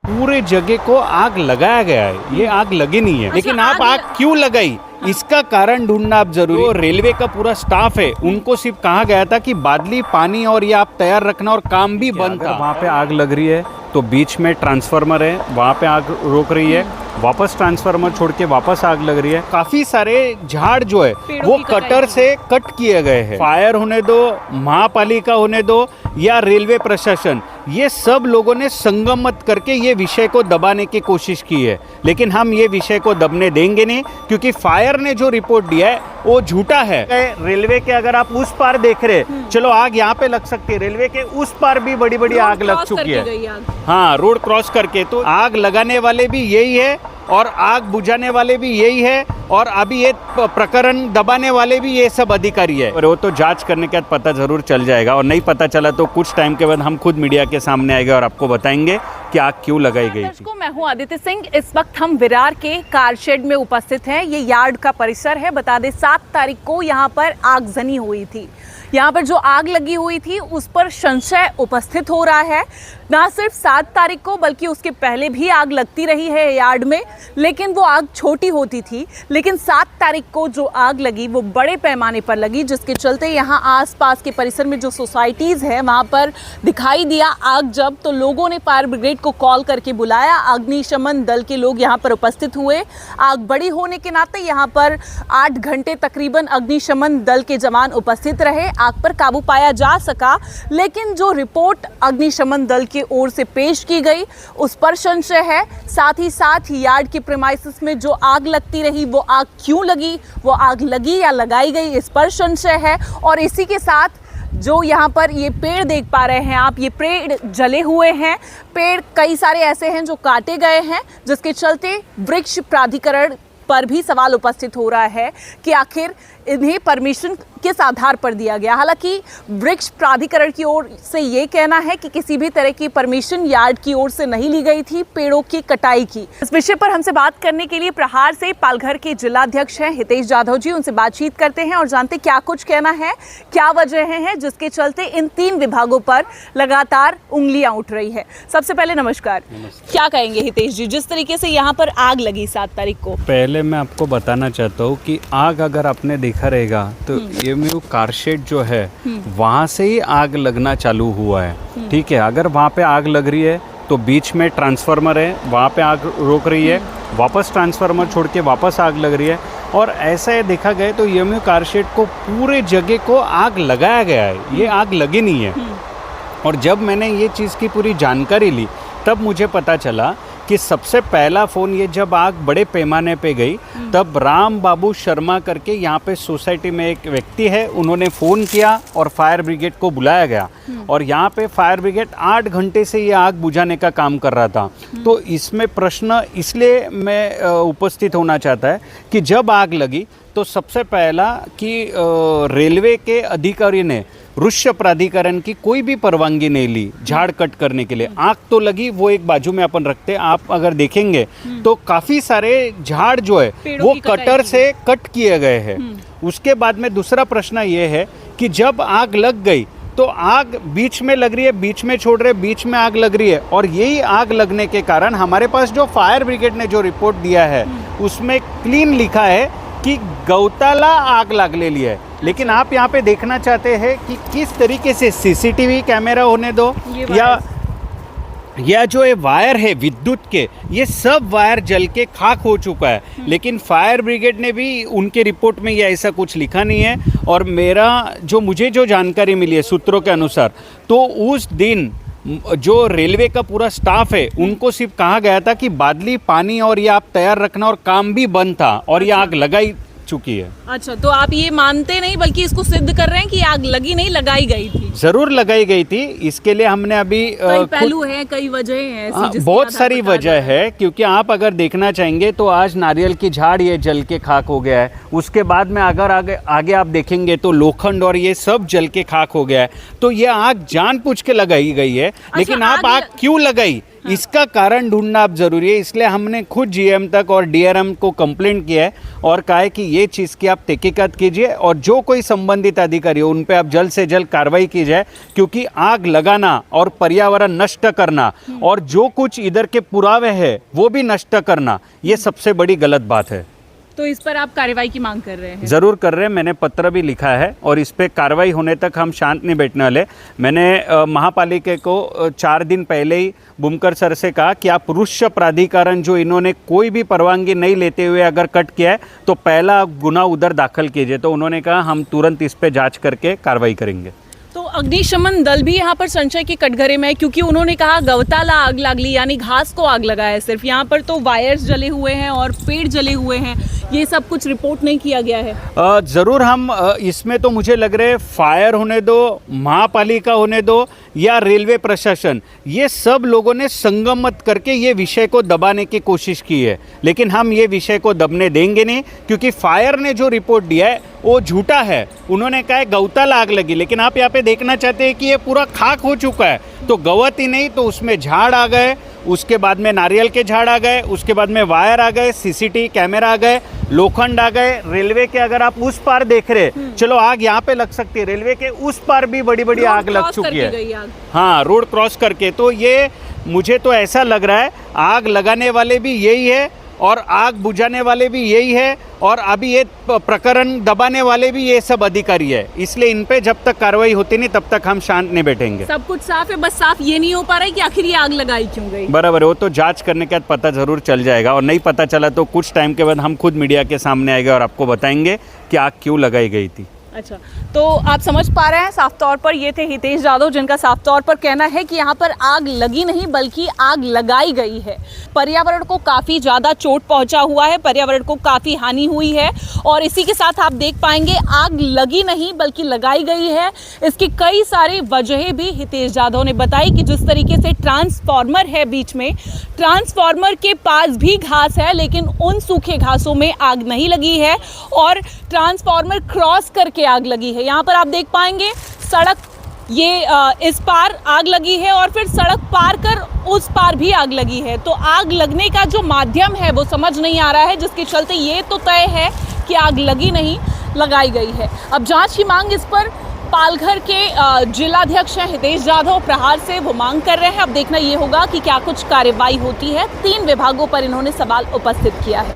पूरे जगह को आग लगाया गया है, ये आग लगी नहीं है। लेकिन आप आग क्यों लगाई, इसका कारण ढूंढना आप जरूरी। तो रेलवे का पूरा स्टाफ है, उनको सिर्फ कहा गया था कि बादली पानी और ये आप तैयार रखना, और काम भी बंद था। वहाँ पे आग लग रही है तो बीच में ट्रांसफार्मर है, वहाँ पे आग रोक रही है, वापस ट्रांसफार्मर छोड़ के वापस आग लग रही है। काफी सारे झाड़ जो है वो कटर से कट किए गए हैं। फायर होने दो, महापालिका होने दो या रेलवे प्रशासन, ये सब लोगों ने संगम मत करके ये विषय को दबाने की कोशिश की है। लेकिन हम ये विषय को दबने देंगे नहीं, क्योंकि फायर ने जो रिपोर्ट दिया है वो झूठा है। रेलवे के अगर आप उस पार देख रहे, चलो आग यहाँ पे लग सकती है, रेलवे के उस पार भी बड़ी बड़ी आग लग चुकी है। हाँ, रोड क्रॉस करके। तो आग लगाने वाले भी यही है और आग बुझाने वाले भी यही है, और अभी ये प्रकरण दबाने वाले भी ये सब अधिकारी है। और वो तो जांच करने के बाद पता जरूर चल जाएगा, और नहीं पता चला तो कुछ टाइम के बाद हम खुद मीडिया के सामने आएंगे और आपको बताएंगे कि आग क्यों लगाई गई थी। मैं हूं आदित्य सिंह। इस वक्त हम विरार के कार शेड में उपस्थित हैं। ये यार्ड का परिसर है। बता दें 7 तारीख को यहाँ पर आगजनी हुई थी। यहाँ पर जो आग लगी हुई थी उस पर संशय उपस्थित हो रहा है। ना सिर्फ 7 तारीख को बल्कि उसके पहले भी आग लगती रही है यार्ड में, लेकिन वो आग छोटी होती थी। लेकिन 7 तारीख को जो आग लगी वो बड़े पैमाने पर लगी, जिसके चलते यहाँ आसपास के परिसर में जो सोसाइटीज़ है वहाँ पर दिखाई दिया आग जब, तो लोगों ने फायर ब्रिगेड को कॉल करके बुलाया। अग्निशमन दल के लोग यहाँ पर उपस्थित हुए। आग बड़ी होने के नाते यहाँ पर 8 घंटे तकरीबन अग्निशमन दल के जवान उपस्थित रहे। आग पर काबू पाया जा सका, लेकिन जो रिपोर्ट अग्निशमन दल की ओर से पेश की गई उस पर संशय है। साथ ही साथ यार्ड के प्रेमाइसिस में जो आग लगती रही वो आग क्यों लगी, वो आग लगी या लगाई गई, इस पर संशय है। और इसी के साथ जो यहाँ पर ये पेड़ देख पा रहे हैं आप, ये पेड़ जले हुए हैं। पेड़ कई सारे ऐसे हैं जो काटे गए हैं, जिसके चलते वृक्ष प्राधिकरण पर भी सवाल उपस्थित हो रहा है कि आखिर इन्हें परमिशन किस आधार पर दिया गया। हालांकि वृक्ष प्राधिकरण की ओर से ये कहना है कि किसी भी तरह की परमिशन यार्ड की ओर से नहीं ली गई थी पेड़ों की कटाई की। इस विषय पर हमसे बात करने के लिए प्रहार से पालघर के जिलाध्यक्ष हैं हितेश जाधव जी, उनसे बातचीत करते हैं और जानते क्या कुछ कहना है, क्या वजह है जिसके चलते इन 3 विभागों पर लगातार उंगलियां उठ रही है। सबसे पहले नमस्कार। क्या कहेंगे हितेश जी, जिस तरीके से यहाँ पर आग लगी 7 तारीख को? पहले मैं आपको बताना चाहता हूँ कि आग अगर आपने देखा रहेगा तो एमयू कारशेड जो है वहाँ से ही आग लगना चालू हुआ है। ठीक है, अगर वहाँ पे आग लग रही है तो बीच में ट्रांसफार्मर है, वहाँ पे आग रोक रही है, वापस ट्रांसफार्मर छोड़ के वापस आग लग रही है। और ऐसा देखा गया तो एमयू कारशेड को पूरे जगह को आग लगाया गया है, ये आग लगी नहीं है। और जब मैंने ये चीज़ की पूरी जानकारी ली तब मुझे पता चला कि सबसे पहला फ़ोन ये जब आग बड़े पैमाने पे गई तब राम बाबू शर्मा करके यहाँ पे सोसाइटी में एक व्यक्ति है, उन्होंने फ़ोन किया और फायर ब्रिगेड को बुलाया गया। और यहाँ पे फायर ब्रिगेड 8 घंटे से ये आग बुझाने का काम कर रहा था। तो इसमें प्रश्न इसलिए मैं उपस्थित होना चाहता है कि जब आग लगी तो सबसे पहला कि रेलवे के अधिकारी ने वृक्ष प्राधिकरण की कोई भी परवानगी नहीं ली झाड़ कट करने के लिए। आग तो लगी, वो एक बाजू में अपन रखते हैं, आप अगर देखेंगे तो काफ़ी सारे झाड़ जो है वो कटर से कट किए गए हैं। उसके बाद में दूसरा प्रश्न ये है कि जब आग लग गई तो आग बीच में लग रही है, बीच में छोड़ रहे, बीच में आग लग रही है। और यही आग लगने के कारण हमारे पास जो फायर ब्रिगेड ने जो रिपोर्ट दिया है उसमें क्लीन लिखा है कि गौताला आग लगलेली है। लेकिन आप यहाँ पे देखना चाहते हैं कि किस तरीके से सीसीटीवी कैमरा होने दो या जो ये वायर है विद्युत के, ये सब वायर जल के खाक हो चुका है। लेकिन फायर ब्रिगेड ने भी उनके रिपोर्ट में ये ऐसा कुछ लिखा नहीं है। और मुझे जो जानकारी मिली है सूत्रों के अनुसार, तो उस दिन जो रेलवे का पूरा स्टाफ है उनको सिर्फ कहा गया था कि बादली पानी और ये आप तैयार रखना, और काम भी बंद था और ये आग लगाई चुकी है। अच्छा, तो आप ये मानते नहीं बल्कि इसको सिद्ध कर रहे हैं कि आग लगी नहीं, लगाई गई थी? जरूर लगाई गई थी। इसके लिए हमने अभी कई पहलू हैं, कई वजह हैं, बहुत सारी वजह है। क्योंकि आप अगर देखना चाहेंगे तो आज नारियल की झाड़ ये जल के खाक हो गया है। उसके बाद में अगर आगे आप देखेंगे तो लोखंड और ये सब जल के खाक हो गया है। तो ये आग जानबूझ के लगाई गई है। लेकिन आप आग क्यों लगाई इसका कारण ढूंढना अब जरूरी है। इसलिए हमने खुद जीएम तक और डीआरएम को कंप्लेंट किया है और कहा है कि ये चीज़ की आप तहकीकात कीजिए और जो कोई संबंधित अधिकारी हो उन पे आप जल्द से जल्द कार्रवाई की जाए, क्योंकि आग लगाना और पर्यावरण नष्ट करना और जो कुछ इधर के पुरावे हैं वो भी नष्ट करना, ये सबसे बड़ी गलत बात है। तो इस पर आप कार्रवाई की मांग कर रहे हैं? ज़रूर कर रहे हैं, मैंने पत्र भी लिखा है और इस पे कार्रवाई होने तक हम शांत नहीं बैठने वाले। मैंने महापालिका को 4 दिन पहले ही बुमकर सर से कहा कि आप रुष्य प्राधिकरण जो इन्होंने कोई भी परवानगी नहीं लेते हुए अगर कट किया है तो पहला गुना उधर दाखिल कीजिए। तो उन्होंने कहा हम तुरंत इस पे जांच करके कार्रवाई करेंगे। तो अग्निशमन दल भी यहाँ पर संशय के कटघरे में है, क्योंकि उन्होंने कहा गौताला आग लागली, यानी घास को आग लगा है सिर्फ। यहाँ पर तो वायर्स जले हुए हैं और पेड़ जले हुए हैं, ये सब कुछ रिपोर्ट नहीं किया गया है। ज़रूर हम इसमें तो मुझे लग रहा है फायर होने दो, महापालिका होने दो या रेलवे प्रशासन, ये सब लोगों ने संगम मत करके ये विषय को दबाने की कोशिश की है, लेकिन हम ये विषय को दबने देंगे नहीं, क्योंकि फायर ने जो रिपोर्ट दिया है वो झूठा है। उन्होंने कहा है गौताला आग लगी, लेकिन आप यहाँ पे देखना चाहते हैं कि ये पूरा खाक हो चुका है। तो गवत ही नहीं तो उसमें झाड़ आ गए, उसके बाद में नारियल के झाड़ आ गए, उसके बाद में वायर आ गए, सीसीटीवी कैमरा आ गए, लोखंड आ गए। रेलवे के अगर आप उस पार देख रहे, चलो आग यहाँ पे लग सकती है, रेलवे के उस पार भी बड़ी बड़ी आग लग चुकी है। हाँ, रोड क्रॉस करके। तो ये मुझे तो ऐसा लग रहा है आग लगाने वाले भी यही है और आग बुझाने वाले भी यही है और अभी ये प्रकरण दबाने वाले भी ये सब अधिकारी है। इसलिए इन पे जब तक कार्रवाई होती नहीं तब तक हम शांत नहीं बैठेंगे। सब कुछ साफ है, बस साफ ये नहीं हो पा रहा है कि आखिर ये आग लगाई क्यों गई। बराबर है, वो तो जांच करने के बाद पता जरूर चल जाएगा और नहीं पता चला तो कुछ टाइम के बाद हम खुद मीडिया के सामने आएंगे और आपको बताएंगे कि आग क्यों लगाई गई थी। अच्छा, तो आप समझ पा रहे हैं साफ तौर पर ये थे हितेश जाधव, जिनका साफ तौर पर कहना है कि यहाँ पर आग लगी नहीं बल्कि आग लगाई गई है। पर्यावरण को काफ़ी ज़्यादा चोट पहुँचा हुआ है, पर्यावरण को काफ़ी हानि हुई है और इसी के साथ आप देख पाएंगे आग लगी नहीं बल्कि लगाई गई है। इसकी कई सारी वजहें भी हितेश जाधव ने बताई कि जिस तरीके से ट्रांसफार्मर है बीच में, ट्रांसफार्मर के पास भी घास है लेकिन उन सूखे घासों में आग नहीं लगी है और ट्रांसफार्मर क्रॉस करके आग लगी है। यहाँ पर आप देख पाएंगे सड़क, ये इस पार आग लगी है और फिर सड़क पार कर उस पार भी आग लगी है। तो आग लगने का जो माध्यम है वो समझ नहीं आ रहा है, जिसके चलते ये तो तय है कि आग लगी नहीं, लगाई गई है। अब जांच की मांग इस पर पालघर के जिलाध्यक्ष हैं हितेश जाधव प्रहार से, वो मांग कर रहे हैं। अब देखना ये होगा कि क्या कुछ कार्रवाई होती है। 3 विभागों पर इन्होंने सवाल उपस्थित किया है।